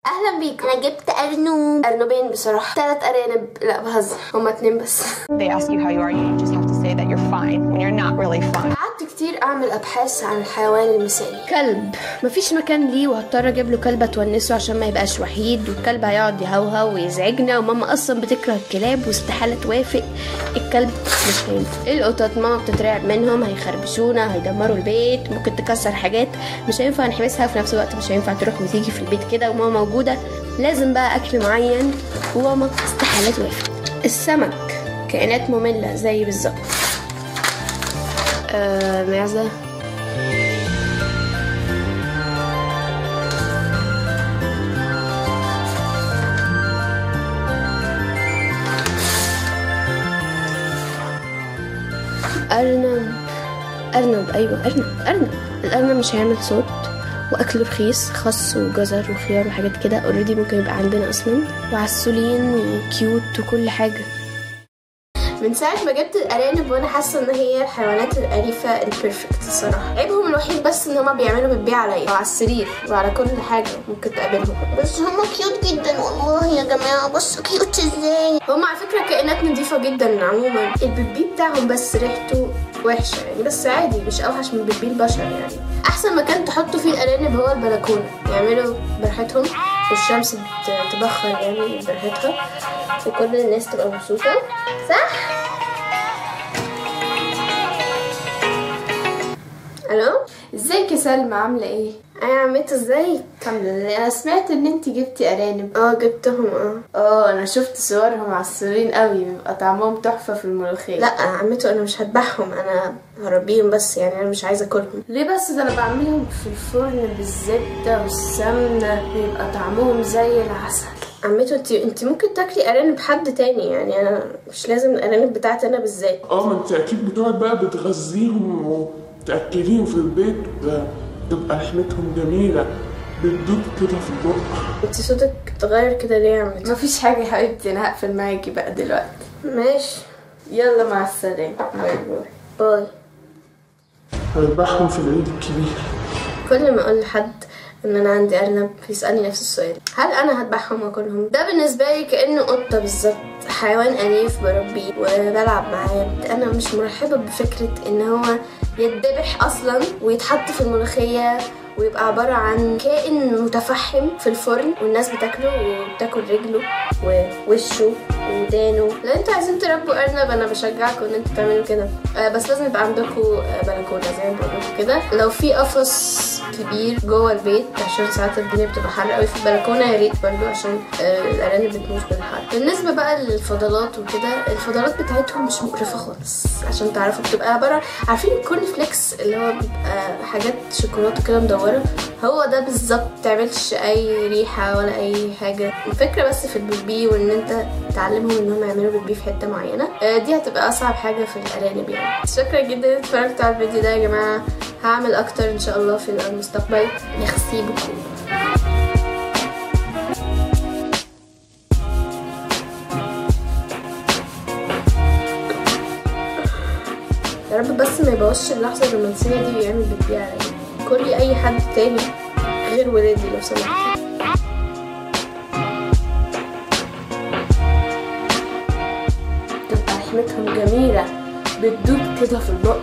اهلا بيكم. انا جبت ارنبين بصراحه، 3 ارانب، لا بهزر، هما 2 بس. They ask you how you are, you just have to say that you're fine when you're not really fine. قعدت كتير اعمل ابحاث عن الحيوان المثالي. كلب مفيش مكان ليه، وهضطر اجيب له كلبه تونسه عشان ما يبقاش وحيد، والكلب هيقعد يهوهو ويزعجنا، وماما اصلا بتكره الكلاب واستحاله توافق. الكلب مش هينفع. القطط ماما بتترعب منهم، هيخربشونا، هيدمروا البيت، ممكن تكسر حاجات، مش هينفع نحبسها، في نفس الوقت مش هينفع تروح وتيجي في البيت كده وماما موجوده، لازم بقى اكل معين وماما استحاله توافق. السمك كائنات ممله زي بالظبط. معزه. أرنب أيوة أرنب. الأرنب مش هيعمل صوت، وأكله رخيص، خس وجزر وخيار وحاجات كده اوريدي ممكن يبقى عندنا أصلا، وعسولين وكيوت وكل حاجة. من ساعة ما جبت الأرانب وأنا حاسة إن هي الحيوانات الأليفة البيرفكت الصراحة. عيبهم الوحيد بس إن هما بيعملوا بتبيع عليا وعلى السرير وعلى كل حاجة ممكن تقابلهم، بس هما كيوت جدا والله يا جماعة. بصوا كيوت ازاي. هما على فكرة كائنات نظيفة جدا عموما. البيبي بتاعهم بس ريحته وحشة يعني، بس عادي مش أوحش من بيبي البشر يعني. أحسن مكان تحطوا فيه الأرانب هو البلكونة، يعملوا براحتهم والشمس تبخر يعني براحتها وكل الناس تبقى مبسوطة، صح؟ الو، ازيك يا سلمى، عامله ايه؟ يا عمتي ازيك؟ الحمد لله. انا سمعت ان انتي جبتي ارانب. جبتهم. انا شفت صورهم عسولين قوي، بيبقى طعمهم تحفه في الملوخيه. لا عمتي انا مش هذبحهم، انا هربيهم بس يعني، انا مش عايزه اكلهم. ليه بس؟ ده انا بعملهم في الفرن بالزبده والسمنه، بيبقى طعمهم زي العسل. عمتي انت ممكن تاكلي ارانب حد تاني يعني، انا مش لازم الارانب بتاعتي انا بالذات. ما انت اكيد بتقعد بقى بتغذيهم وتاكليهم في البيت، تبقى لحمتهم جميله بتدوب كده في البق. انت صوتك اتغير كده ليه يا عمتي؟ مفيش حاجه يا حبيبتي، انا هقفل معاكي بقى دلوقتي. ماشي، يلا مع السلامه. باي باي. هذبحهم في العيد الكبير. كل ما اقول لحد ان انا عندي ارنب يسالني نفس السؤال، هل انا هذبحهم واكلهم؟ ده بالنسبه لي كانه قطه بالظبط، حيوان اليف بربيه وبلعب معاه. انا مش مرحبه بفكره ان هو يتذبح اصلا ويتحط في الملوخيه ويبقى عبارة عن كائن متفحم في الفرن والناس بتاكله وبتاكل رجله ووشه ودانه. لو انتوا عايزين تربوا ارنب انا بشجعكم ان انتوا تعملوا كده، بس لازم يبقى عندكم بلكونه زي ما بقول كده. لو في قفص كبير جوه البيت عشان ساعات الدنيا بتبقى حر قوي في البلكونه، يا ريت برضه عشان الارانب بتموت من الحر. بالنسبه بقى للفضلات وكده، الفضلات بتاعتهم مش مقرفه خالص، عشان تعرفوا بتبقى عباره، عارفين الكورن فليكس اللي هو بيبقى حاجات شوكولاته كده مدوره، هو ده بالظبط، متعملش اي ريحه ولا اي حاجه. الفكره بس في البيبي وان انت تعلمهم انهم يعملوا بيبي في حته معينه، دي هتبقى اصعب حاجه في الارانب يعني. شكرا جدا ان اتفرجتوا على الفيديو ده يا جماعه، هعمل اكتر ان شاء الله في المستقبل. ميرسي بوكو. يا رب بس ما يبوظش اللحظه الرومانسيه دي ويعمل بيبي عليا. كل اي حد تاني غير ولادي لو سمحت. تبقى لحمتهم جميله بتدوب كده في البق.